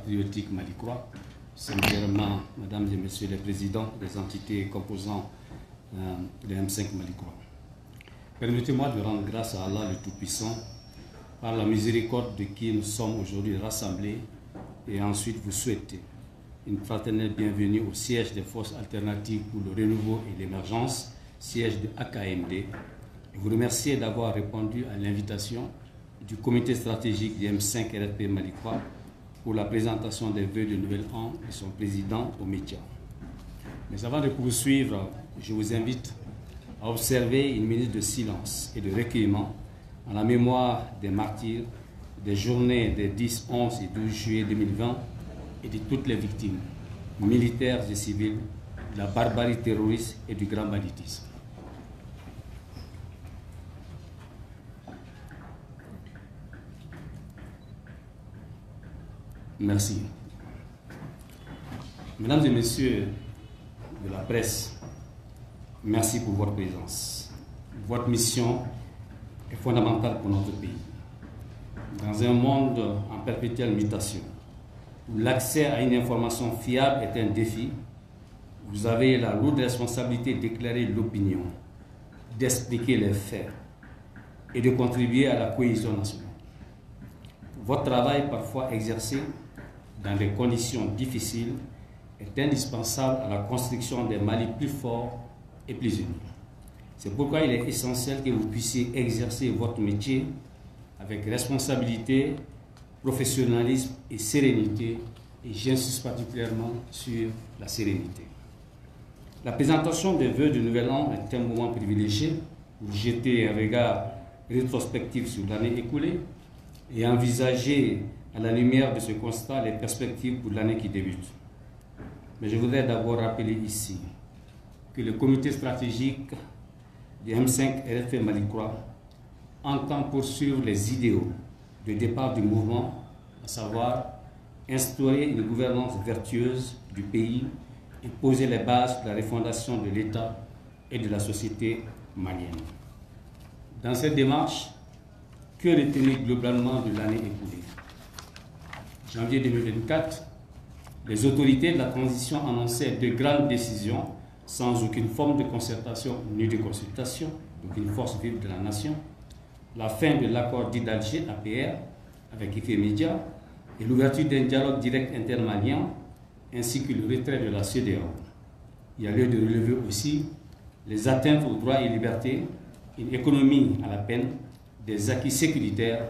patriotique malicrois, singulièrement, Mesdames et Messieurs les présidents des entités composant le M5 malicrois. Permettez-moi de rendre grâce à Allah le Tout-Puissant par la miséricorde de qui nous sommes aujourd'hui rassemblés et ensuite vous souhaiter une fraternelle bienvenue au siège des forces alternatives pour le renouveau et l'émergence, siège de AKMD, et vous remercier d'avoir répondu à l'invitation du comité stratégique du M5 RFP malicrois pour la présentation des vœux de Nouvel An et son président aux médias. Mais avant de poursuivre, je vous invite à observer une minute de silence et de recueillement en la mémoire des martyrs des journées des 10, 11 et 12 juillet 2020 et de toutes les victimes, militaires et civiles, de la barbarie terroriste et du grand banditisme. Merci. Mesdames et Messieurs de la presse, merci pour votre présence. Votre mission est fondamentale pour notre pays. Dans un monde en perpétuelle mutation, où l'accès à une information fiable est un défi, vous avez la lourde responsabilité d'éclairer l'opinion, d'expliquer les faits et de contribuer à la cohésion nationale. Votre travail, parfois exercé dans des conditions difficiles, est indispensable à la construction d'un Mali plus fort et plus uni. C'est pourquoi il est essentiel que vous puissiez exercer votre métier avec responsabilité, professionnalisme et sérénité, et j'insiste particulièrement sur la sérénité. La présentation des vœux de Nouvel An est un moment privilégié pour jeter un regard rétrospectif sur l'année écoulée et envisager à la lumière de ce constat les perspectives pour l'année qui débute. Mais je voudrais d'abord rappeler ici que le comité stratégique du M5 RFP malicrois entend poursuivre les idéaux de départ du mouvement, à savoir instaurer une gouvernance vertueuse du pays et poser les bases de la refondation de l'État et de la société malienne. Dans cette démarche, que retenir globalement de l'année écoulée? Janvier 2024, les autorités de la transition annonçaient de grandes décisions sans aucune forme de concertation ni de consultation, d'aucune force vive de la nation, la fin de l'accord dit d'Alger, APR, avec Ifemedia, et l'ouverture d'un dialogue direct intermalien, ainsi que le retrait de la CEDEAO. Il y a lieu de relever aussi les atteintes aux droits et libertés, une économie à la peine, des acquis sécuritaires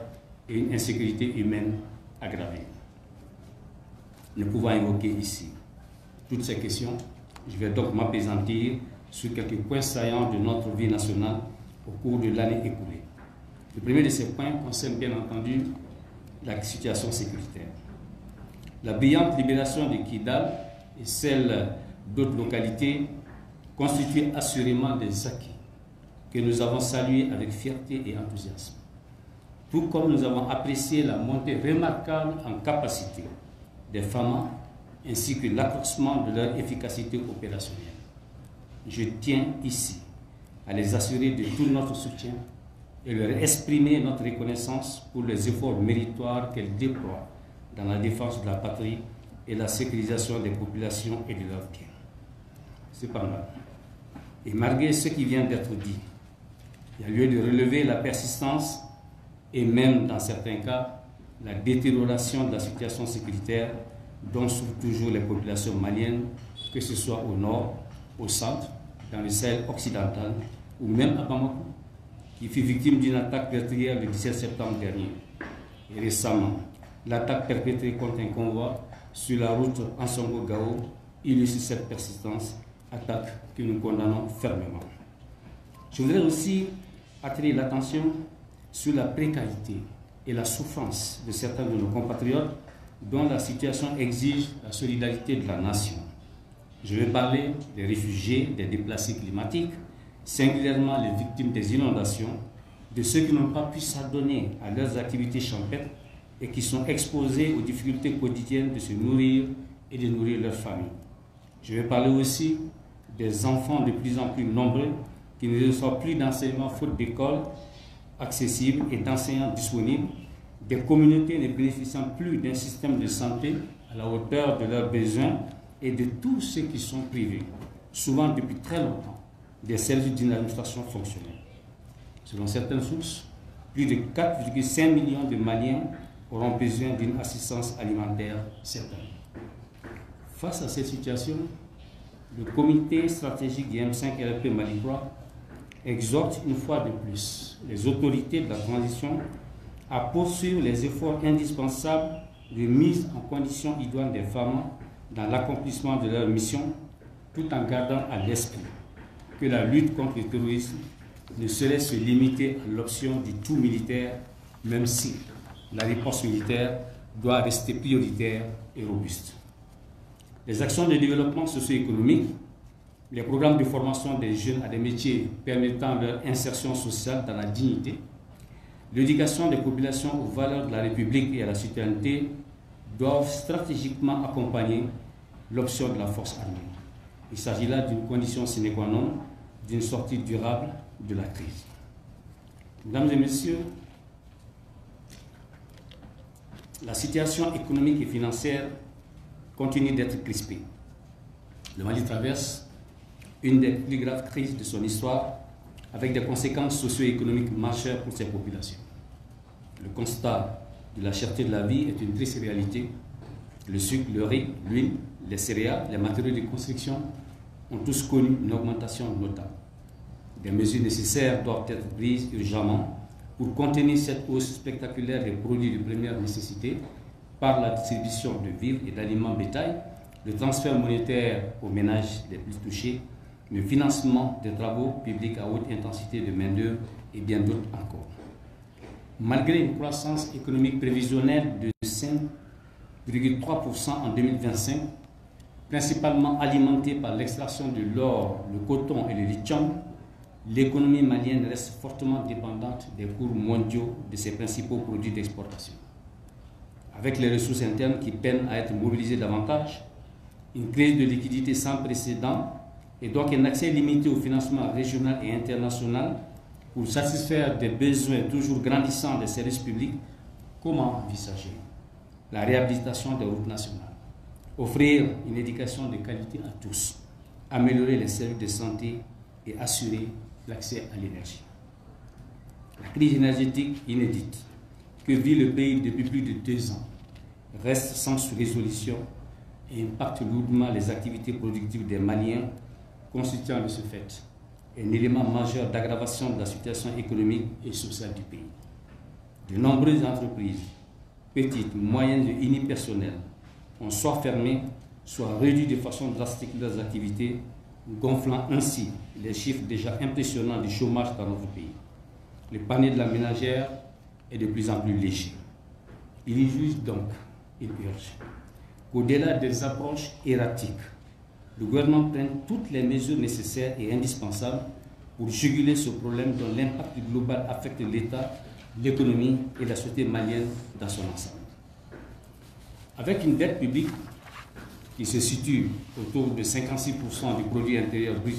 et une insécurité humaine aggravée. Ne pouvant évoquer ici toutes ces questions, je vais donc m'appesantir sur quelques points saillants de notre vie nationale au cours de l'année écoulée. Le premier de ces points concerne bien entendu la situation sécuritaire. La brillante libération de Kidal et celle d'autres localités constituent assurément des acquis que nous avons salués avec fierté et enthousiasme. Tout comme nous avons apprécié la montée remarquable en capacité des FAMA ainsi que l'accroissement de leur efficacité opérationnelle. Je tiens ici à les assurer de tout notre soutien et leur exprimer notre reconnaissance pour les efforts méritoires qu'elles déploient dans la défense de la patrie et la sécurisation des populations et de leurs biens. Cependant, et malgré ce qui vient d'être dit, il y a lieu de relever la persistance et même dans certains cas la détérioration de la situation sécuritaire dont souffrent toujours les populations maliennes, que ce soit au nord, au centre, dans le Sahel occidental ou même à Bamako, qui fut victime d'une attaque meurtrière le 17 septembre dernier. Et récemment, l'attaque perpétrée contre un convoi sur la route Ansongo-Gao illustre cette persistance, attaque que nous condamnons fermement. Je voudrais aussi attirer l'attention sur la précarité et la souffrance de certains de nos compatriotes dont la situation exige la solidarité de la nation. Je vais parler des réfugiés, des déplacés climatiques, singulièrement les victimes des inondations, de ceux qui n'ont pas pu s'adonner à leurs activités champêtres et qui sont exposés aux difficultés quotidiennes de se nourrir et de nourrir leurs familles. Je vais parler aussi des enfants de plus en plus nombreux qui ne reçoivent plus d'enseignement faute d'écoles accessibles et d'enseignants disponibles, des communautés ne bénéficiant plus d'un système de santé à à la hauteur de leurs besoins et de tous ceux qui sont privés, souvent depuis très longtemps, des services d'une administration fonctionnelle. Selon certaines sources, plus de 4,5 millions de Maliens auront besoin d'une assistance alimentaire cette année. Face à cette situation, le comité stratégique du M5 RP Mali 3 exhorte une fois de plus les autorités de la transition à poursuivre les efforts indispensables de mise en condition idoine des femmes dans l'accomplissement de leur mission, tout en gardant à l'esprit que la lutte contre le terrorisme ne saurait se limiter à l'option du tout militaire, même si la réponse militaire doit rester prioritaire et robuste. Les actions de développement socio-économique, les programmes de formation des jeunes à des métiers permettant leur insertion sociale dans la dignité, l'éducation des populations aux valeurs de la République et à la citoyenneté doivent stratégiquement accompagner l'option de la force armée. Il s'agit là d'une condition sine qua non d'une sortie durable de la crise. Mesdames et messieurs, la situation économique et financière continue d'être crispée. Le Mali traverse une des plus graves crises de son histoire avec des conséquences socio-économiques majeures pour ses populations. Le constat de la cherté de la vie est une triste réalité. Le sucre, le riz, l'huile, les céréales, les matériaux de construction ont tous connu une augmentation notable. Des mesures nécessaires doivent être prises urgemment pour contenir cette hausse spectaculaire des produits de première nécessité par la distribution de vivres et d'aliments bétail, le transfert monétaire aux ménages les plus touchés, le financement des travaux publics à haute intensité de main-d'œuvre et bien d'autres encore. Malgré une croissance économique prévisionnelle de 5,3% en 2025, principalement alimentée par l'extraction de l'or, le coton et le lithium, l'économie malienne reste fortement dépendante des cours mondiaux de ses principaux produits d'exportation. Avec les ressources internes qui peinent à être mobilisées davantage, une crise de liquidité sans précédent et donc un accès limité au financement régional et international pour satisfaire des besoins toujours grandissants des services publics, comment envisager la réhabilitation des routes nationales, offrir une éducation de qualité à tous, améliorer les services de santé et assurer l'accès à l'énergie. La crise énergétique inédite que vit le pays depuis plus de 2 ans reste sans résolution et impacte lourdement les activités productives des Maliens, constituant de ce fait un élément majeur d'aggravation de la situation économique et sociale du pays. De nombreuses entreprises, petites, moyennes et unipersonnelles, ont soit fermé, soit réduit de façon drastique leurs activités, gonflant ainsi les chiffres déjà impressionnants du chômage dans notre pays. Le panier de la ménagère est de plus en plus léger. Il y juge donc, il urge, qu'au-delà des approches erratiques, le gouvernement prenne toutes les mesures nécessaires et indispensables pour juguler ce problème dont l'impact global affecte l'État, l'économie et la société malienne dans son ensemble. Avec une dette publique qui se situe autour de 56% du produit intérieur brut,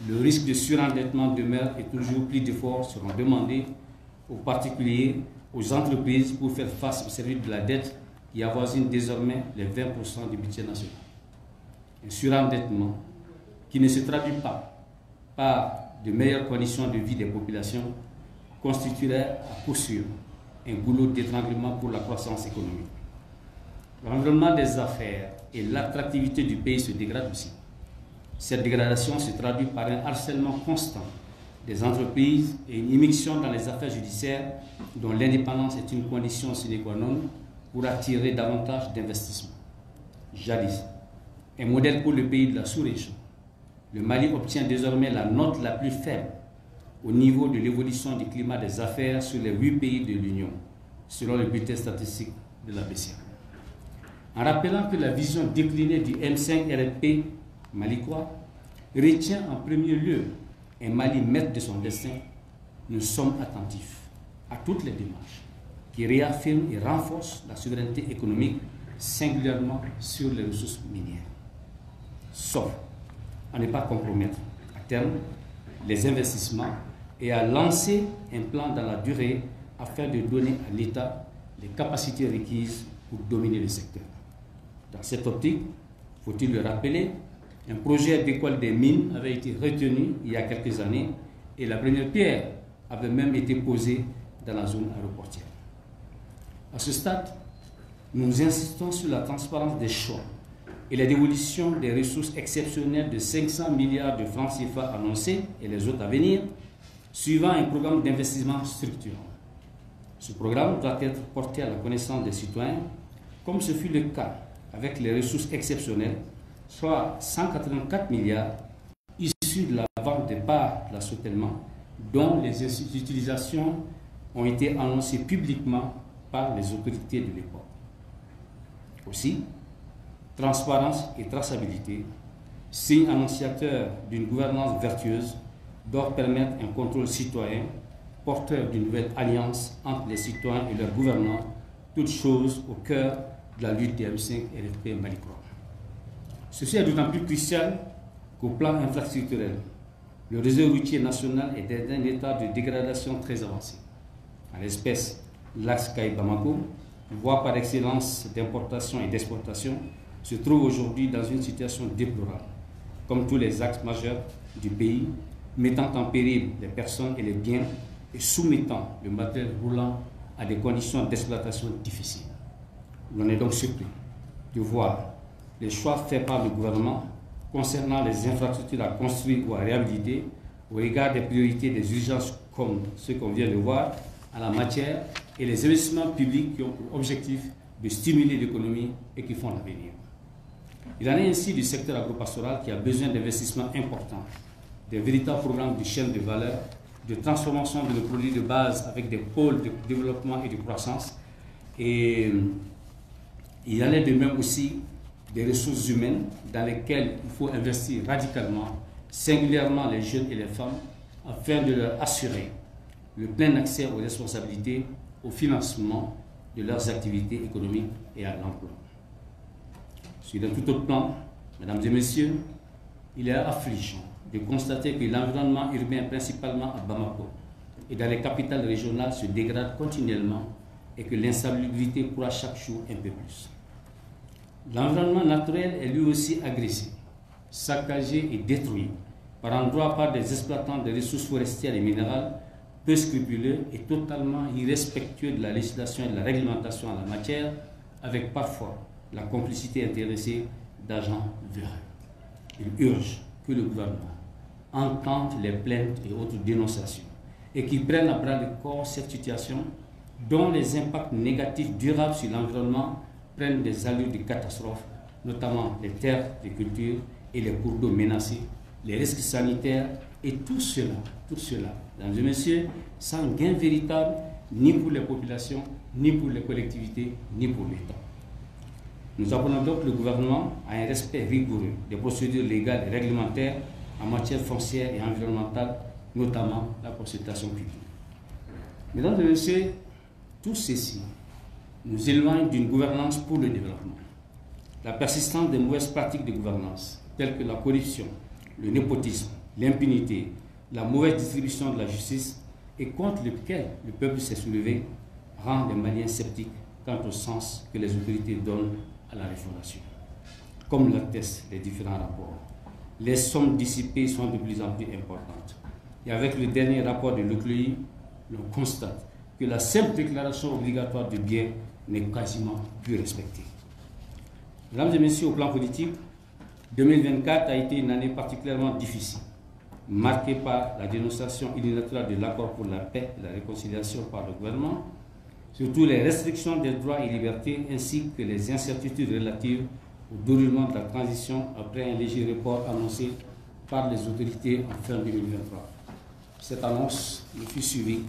le risque de surendettement demeure et toujours plus d'efforts seront demandés aux particuliers, aux entreprises pour faire face au service de la dette qui avoisine désormais les 20% du budget national. Un surendettement qui ne se traduit pas par de meilleures conditions de vie des populations constituerait à coup sûr un goulot d'étranglement pour la croissance économique. L'environnement des affaires et l'attractivité du pays se dégradent aussi. Cette dégradation se traduit par un harcèlement constant des entreprises et une immixtion dans les affaires judiciaires dont l'indépendance est une condition sine qua non pour attirer davantage d'investissements. Jadis, un modèle pour le pays de la sous-région, le Mali obtient désormais la note la plus faible au niveau de l'évolution du climat des affaires sur les 8 pays de l'Union, selon le bulletin statistique de la BCA. En rappelant que la vision déclinée du M5 RP malicois retient en premier lieu un Mali maître de son destin, nous sommes attentifs à toutes les démarches qui réaffirment et renforcent la souveraineté économique, singulièrement sur les ressources minières. Sauf à ne pas compromettre à terme les investissements et à lancer un plan dans la durée afin de donner à l'État les capacités requises pour dominer le secteur. Dans cette optique, faut-il le rappeler, un projet d'école des mines avait été retenu il y a quelques années et la première pierre avait même été posée dans la zone aéroportière. À ce stade, nous insistons sur la transparence des choix et la dévolution des ressources exceptionnelles de 500 milliards de francs CFA annoncés et les autres à venir, suivant un programme d'investissement structurant. Ce programme doit être porté à la connaissance des citoyens, comme ce fut le cas avec les ressources exceptionnelles, soit 184 milliards issus de la vente des parts de la Sotelma, dont les utilisations ont été annoncées publiquement par les autorités de l'époque. Aussi, transparence et traçabilité, signe annonciateur d'une gouvernance vertueuse, doivent permettre un contrôle citoyen, porteur d'une nouvelle alliance entre les citoyens et leurs gouvernants, toutes choses au cœur de la lutte des M5 et RFP Malicois. Ceci est d'autant plus crucial qu'au plan infrastructurel, le réseau routier national est dans un état de dégradation très avancé. En l'espèce, l'axe Kaï-Bamako, voie par excellence d'importation et d'exportation, se trouve aujourd'hui dans une situation déplorable, comme tous les axes majeurs du pays, mettant en péril les personnes et les biens et soumettant le matériel roulant à des conditions d'exploitation difficiles. On est donc surpris de voir les choix faits par le gouvernement concernant les infrastructures à construire ou à réhabiliter au regard des priorités des urgences comme ce qu'on vient de voir en la matière et les investissements publics qui ont pour objectif de stimuler l'économie et qui font l'avenir. Il en est ainsi du secteur agropastoral qui a besoin d'investissements importants, des véritables programmes de chaîne de valeur, de transformation de nos produits de base avec des pôles de développement et de croissance. Et il en est de même aussi des ressources humaines dans lesquelles il faut investir radicalement, singulièrement les jeunes et les femmes, afin de leur assurer le plein accès aux responsabilités, au financement de leurs activités économiques et à l'emploi. Sur un tout autre plan, mesdames et messieurs, il est affligeant de constater que l'environnement urbain, principalement à Bamako et dans les capitales régionales, se dégrade continuellement et que l'insalubrité croît chaque jour un peu plus. L'environnement naturel est lui aussi agressé, saccagé et détruit par endroits par des exploitants de ressources forestières et minérales peu scrupuleux et totalement irrespectueux de la législation et de la réglementation en la matière, avec parfois la complicité intéressée d'agents véreux. Il urge que le gouvernement entende les plaintes et autres dénonciations et qu'il prenne à bras le corps cette situation dont les impacts négatifs durables sur l'environnement prennent des allures de catastrophe, notamment les terres de culture et les cours d'eau menacés, les risques sanitaires et tout cela, mesdames et messieurs, sans gain véritable ni pour les populations, ni pour les collectivités, ni pour l'État. Nous appelons donc le gouvernement à un respect rigoureux des procédures légales et réglementaires en matière foncière et environnementale, notamment la consultation publique. Mesdames et messieurs, tout ceci nous éloigne d'une gouvernance pour le développement. La persistance des mauvaises pratiques de gouvernance, telles que la corruption, le népotisme, l'impunité, la mauvaise distribution de la justice, et contre lequel le peuple s'est soulevé, rend les Maliens sceptiques quant au sens que les autorités donnent à la refondation. Comme l'attestent les différents rapports, les sommes dissipées sont de plus en plus importantes. Et avec le dernier rapport de l'OCLEI, l'on constate que la simple déclaration obligatoire de biens n'est quasiment plus respectée. Mesdames et messieurs, au plan politique, 2024 a été une année particulièrement difficile, marquée par la dénonciation unilatérale de l'accord pour la paix et la réconciliation par le gouvernement, surtout les restrictions des droits et libertés ainsi que les incertitudes relatives au déroulement de la transition après un léger report annoncé par les autorités en fin 2023. Cette annonce ne fut suivie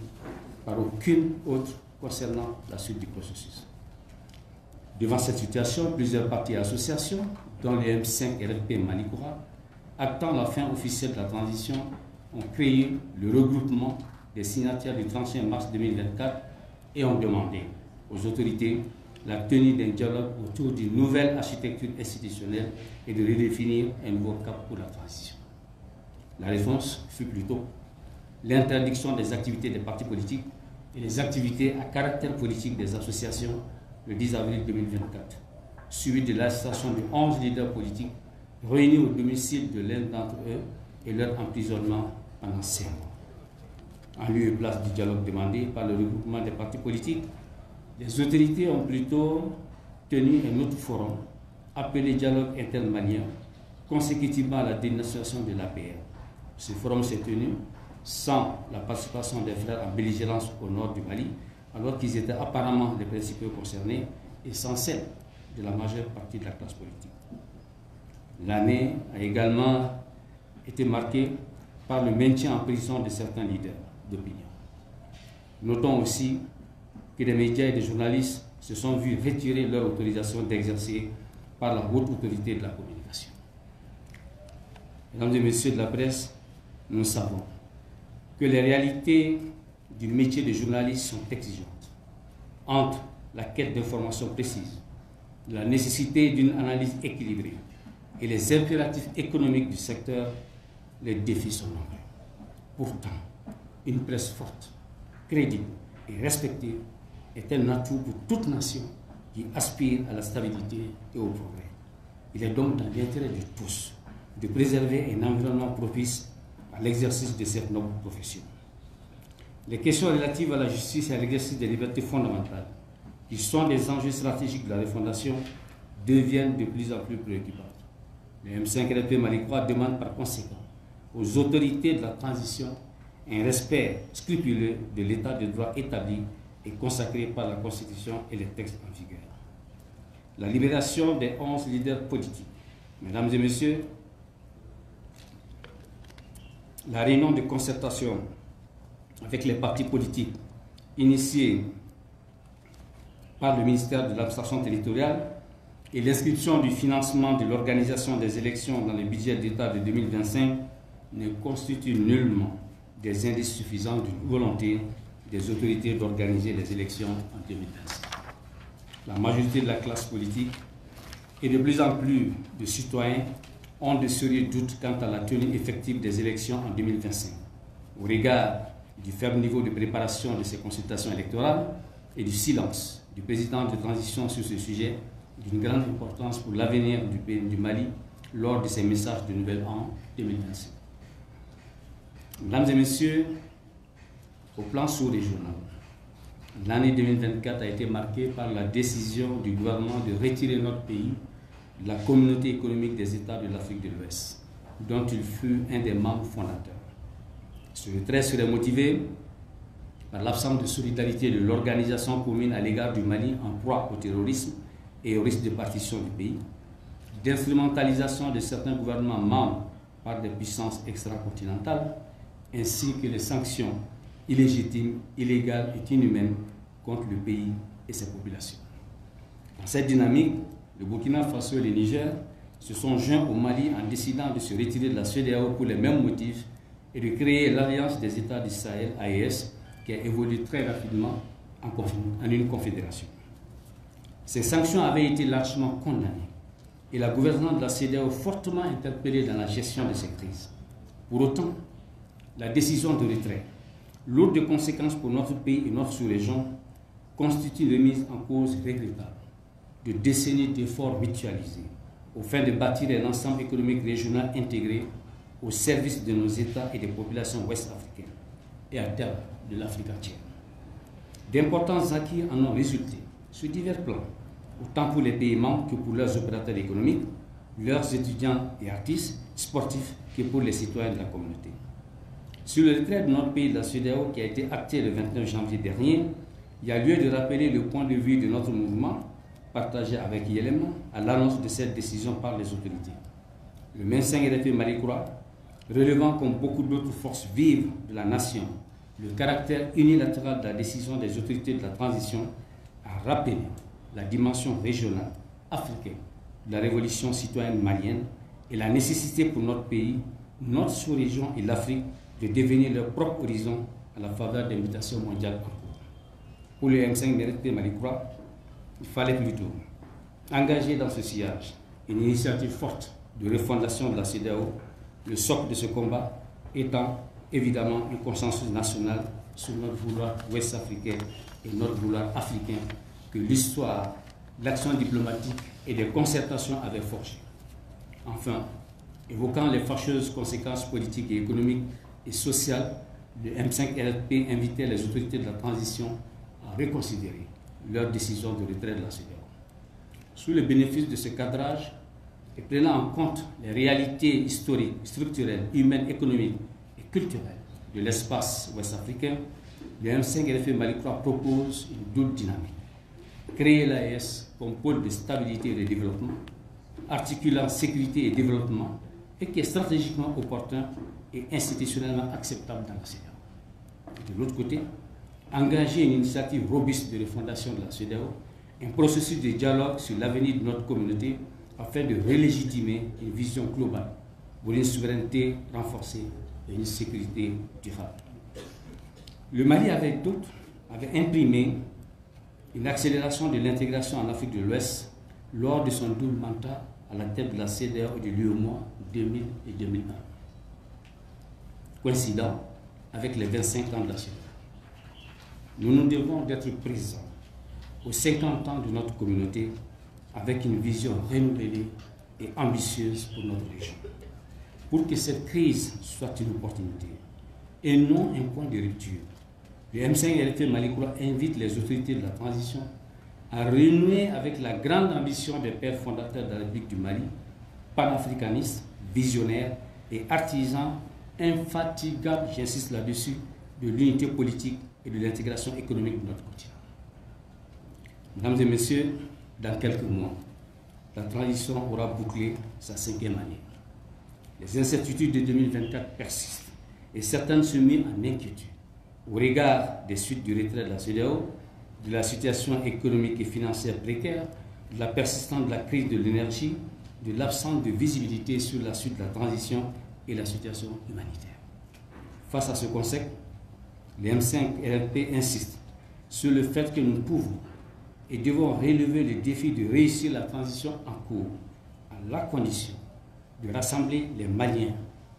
par aucune autre concernant la suite du processus. Devant cette situation, plusieurs partis et associations, dont les M5 et RFP Malicois, actant la fin officielle de la transition, ont créé le regroupement des signataires du 31 mars 2024 et ont demandé aux autorités la tenue d'un dialogue autour d'une nouvelle architecture institutionnelle et de redéfinir un nouveau cap pour la transition. La réponse fut plutôt l'interdiction des activités des partis politiques et les activités à caractère politique des associations le 10 avril 2024. suivi de l'arrestation de 11 leaders politiques réunis au domicile de l'un d'entre eux et leur emprisonnement pendant 5 mois. En lieu et place du dialogue demandé par le regroupement des partis politiques, les autorités ont plutôt tenu un autre forum appelé dialogue interne malien, consécutivement à la dénonciation de l'APR. Ce forum s'est tenu sans la participation des frères en belligérance au nord du Mali, alors qu'ils étaient apparemment les principaux concernés, et sans celle de la majeure partie de la classe politique. L'année a également été marquée par le maintien en prison de certains leaders d'opinion. Notons aussi que des médias et des journalistes se sont vus retirer leur autorisation d'exercer par la haute autorité de la communication. Mesdames et messieurs de la presse, nous savons que les réalités du métier de journaliste sont exigeantes. Entre la quête d'informations précises, la nécessité d'une analyse équilibrée et les impératifs économiques du secteur, les défis sont nombreux. Pourtant, une presse forte, crédible et respectée est un atout pour toute nation qui aspire à la stabilité et au progrès. Il est donc dans l'intérêt de tous de préserver un environnement propice à l'exercice de cette noble profession. Les questions relatives à la justice et à l'exercice des libertés fondamentales, qui sont des enjeux stratégiques de la refondation, deviennent de plus en plus préoccupantes. Le M5RP Mali-Croix demande par conséquent aux autorités de la transition un respect scrupuleux de l'état de droit établi et consacré par la Constitution et les textes en vigueur. La libération des 11 leaders politiques. Mesdames et messieurs, la réunion de concertation avec les partis politiques initiée par le ministère de l'administration territoriale et l'inscription du financement de l'organisation des élections dans le budget d'État de 2025 ne constituent nullement des indices suffisants d'une volonté des autorités d'organiser les élections en 2025. La majorité de la classe politique et de plus en plus de citoyens ont de sérieux doutes quant à la tenue effective des élections en 2025, au regard du faible niveau de préparation de ces consultations électorales et du silence du président de transition sur ce sujet, d'une grande importance pour l'avenir du Mali lors de ses messages de Nouvel An 2025. Mesdames et messieurs, au plan sous-régional, l'année 2024 a été marquée par la décision du gouvernement de retirer notre pays de la communauté économique des États de l'Afrique de l'Ouest, dont il fut un des membres fondateurs. Ce retrait serait motivé par l'absence de solidarité de l'organisation commune à l'égard du Mali en proie au terrorisme et au risque de partition du pays, d'instrumentalisation de certains gouvernements membres par des puissances extracontinentales, ainsi que les sanctions illégitimes, illégales et inhumaines contre le pays et ses populations. Dans cette dynamique, le Burkina Faso et le Niger se sont joints au Mali en décidant de se retirer de la CEDEAO pour les mêmes motifs et de créer l'Alliance des États du Sahel, AES, qui a évolué très rapidement en une confédération. Ces sanctions avaient été largement condamnées et la gouvernance de la CEDEAO fortement interpellée dans la gestion de ces crises. Pour autant, la décision de retrait, lourde de conséquences pour notre pays et notre sous-région, constitue une remise en cause regrettable de décennies d'efforts mutualisés au fin de bâtir un ensemble économique régional intégré au service de nos États et des populations ouest-africaines et à terme de l'Afrique entière. D'importants acquis en ont résulté sur divers plans, autant pour les pays membres que pour leurs opérateurs économiques, leurs étudiants et artistes, sportifs, que pour les citoyens de la communauté. Sur le retrait de notre pays de la CEDEAO qui a été acté le 29 janvier dernier, il y a lieu de rappeler le point de vue de notre mouvement, partagé avec ILM, à l'annonce de cette décision par les autorités. Le M5RP Mali-Croix, relevant comme beaucoup d'autres forces vives de la nation le caractère unilatéral de la décision des autorités de la transition, a rappelé la dimension régionale africaine de la révolution citoyenne malienne et la nécessité pour notre pays, notre sous-région et l'Afrique de devenir leur propre horizon à la faveur des mutations mondiales en cours. Pour le M5RP Mali-Croix, il fallait plutôt engager dans ce sillage une initiative forte de refondation de la CEDEAO, le socle de ce combat étant évidemment un consensus national sur notre vouloir ouest-africain et notre vouloir africain que l'histoire de l'action diplomatique et des concertations avec forgé. Enfin, évoquant les fâcheuses conséquences politiques et économiques et sociales, le M5-RP invitait les autorités de la transition à reconsidérer leur décision de retrait de la CEDEAO. Sous le bénéfice de ce cadrage et prenant en compte les réalités historiques, structurelles, humaines, économiques et culturelles de l'espace ouest-africain, le M5-RP Mali3 propose une double dynamique. Créer l'AES comme pôle de stabilité et de développement, articulant sécurité et développement, et qui est stratégiquement opportun et institutionnellement acceptable dans la CEDEAO. De l'autre côté, engager une initiative robuste de refondation de la CEDEAO, un processus de dialogue sur l'avenir de notre communauté afin de relégitimer une vision globale pour une souveraineté renforcée et une sécurité durable. Le Mali, avec d'autres, avait imprimé une accélération de l'intégration en Afrique de l'Ouest lors de son double mandat à la tête de la CEDEAO et de l'UEMOA 2000 et 2001, coïncidant avec les 25 ans de la CEDEAO. Nous nous devons d'être présents aux 50 ans de notre communauté avec une vision renouvelée et ambitieuse pour notre région, pour que cette crise soit une opportunité et non un point de rupture. Le M5-RP Mali3 invite les autorités de la transition à renouer avec la grande ambition des pères fondateurs de la République du Mali, panafricanistes, visionnaires et artisans infatigables, j'insiste là-dessus, de l'unité politique et de l'intégration économique de notre continent. Mesdames et messieurs, dans quelques mois, la transition aura bouclé sa 5e année. Les incertitudes de 2024 persistent et certaines se mettent en inquiétude au regard des suites du retrait de la CEDEAO, de la situation économique et financière précaire, de la persistance de la crise de l'énergie, de l'absence de visibilité sur la suite de la transition et la situation humanitaire. Face à ce concept, le M5-RP insiste sur le fait que nous pouvons et devons relever le défi de réussir la transition en cours, à la condition de rassembler les Maliens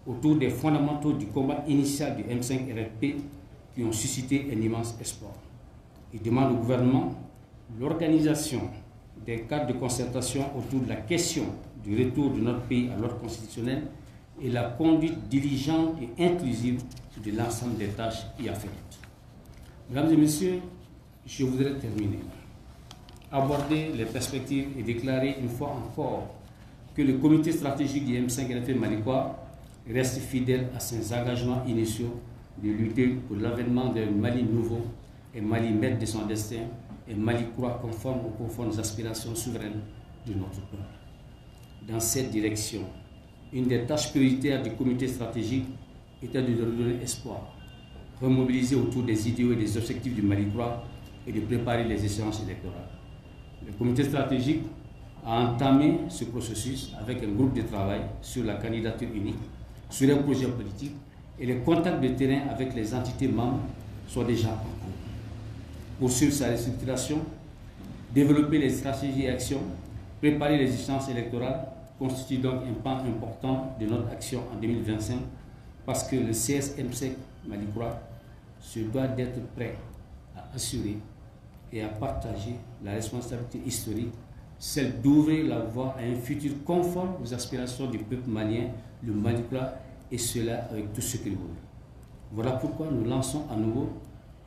autour des fondamentaux du combat initial du M5-RP qui ont suscité un immense espoir. Il demande au gouvernement l'organisation des cadres de concertation autour de la question du retour de notre pays à l'ordre constitutionnel et la conduite diligente et inclusive de l'ensemble des tâches y afférentes. Mesdames et messieurs, je voudrais terminer, aborder les perspectives et déclarer une fois encore que le comité stratégique du M5-RP Mali3 reste fidèle à ses engagements initiaux de lutter pour l'avènement d'un Mali nouveau et Mali maître de son destin et Mali3 conforme aux profondes aspirations souveraines de notre peuple. Dans cette direction, une des tâches prioritaires du comité stratégique était de redonner espoir, remobiliser autour des idéaux et des objectifs du Mali3 et de préparer les échéances électorales. Le comité stratégique a entamé ce processus avec un groupe de travail sur la candidature unique, sur un projet politique, et les contacts de terrain avec les entités membres sont déjà en cours. Poursuivre sa restructuration, développer les stratégies et actions, préparer les échéances électorales constitue donc un pan important de notre action en 2025 parce que le CSM5 Mali3 se doit d'être prêt à assurer et à partager la responsabilité historique, celle d'ouvrir la voie à un futur conforme aux aspirations du peuple malien, le Mali3, et cela avec tout ce qu'il veut. Voilà pourquoi nous lançons à nouveau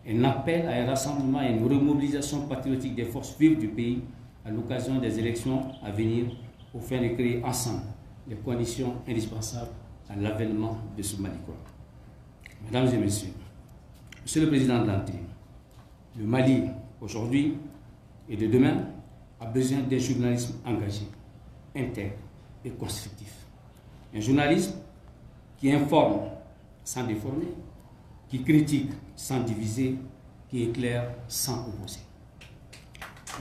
un appel à un rassemblement et une remobilisation patriotique des forces vives du pays à l'occasion des élections à venir, au fin de créer ensemble les conditions indispensables à l'avènement de ce Mali3. Mesdames et messieurs, Monsieur le Président de l'Antille, le Mali aujourd'hui et de demain a besoin d'un journalisme engagé, intègre et constructif. Un journalisme qui informe sans déformer, qui critique sans diviser, qui éclaire sans opposer.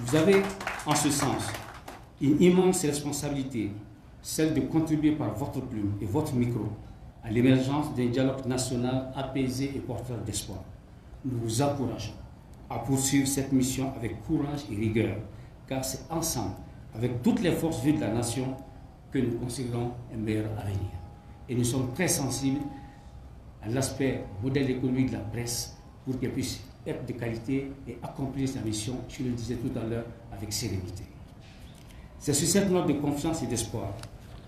Vous avez en ce sens une immense responsabilité, celle de contribuer par votre plume et votre micro à l'émergence d'un dialogue national apaisé et porteur d'espoir. Nous vous encourageons à poursuivre cette mission avec courage et rigueur, car c'est ensemble, avec toutes les forces vives de la nation, que nous conseillerons un meilleur avenir. Et nous sommes très sensibles à l'aspect modèle économique de la presse pour qu'elle puisse être de qualité et accomplir sa mission, je le disais tout à l'heure, avec sérénité. C'est sur cette note de confiance et d'espoir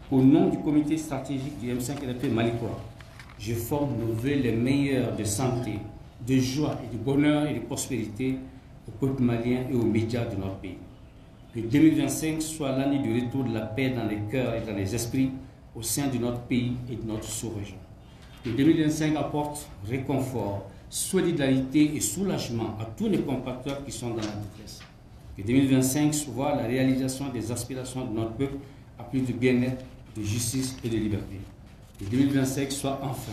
qu'au nom du comité stratégique du M5RP Malikois, je forme nos vœux les meilleurs de santé, de joie et de bonheur et de prospérité au peuple malien et aux médias de notre pays. Que 2025 soit l'année du retour de la paix dans les cœurs et dans les esprits au sein de notre pays et de notre sous-région. Que 2025 apporte réconfort, solidarité et soulagement à tous les compatriotes qui sont dans la détresse. Que 2025 soit la réalisation des aspirations de notre peuple à plus de bien-être, de justice et de liberté. Que 2025 soit enfin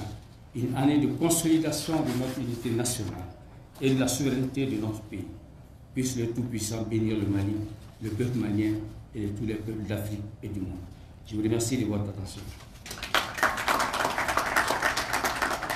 une année de consolidation de notre unité nationale et de la souveraineté de notre pays. Puisse le Tout-Puissant bénir le Mali, le peuple malien et tous les peuples d'Afrique et du monde. Je vous remercie de votre attention.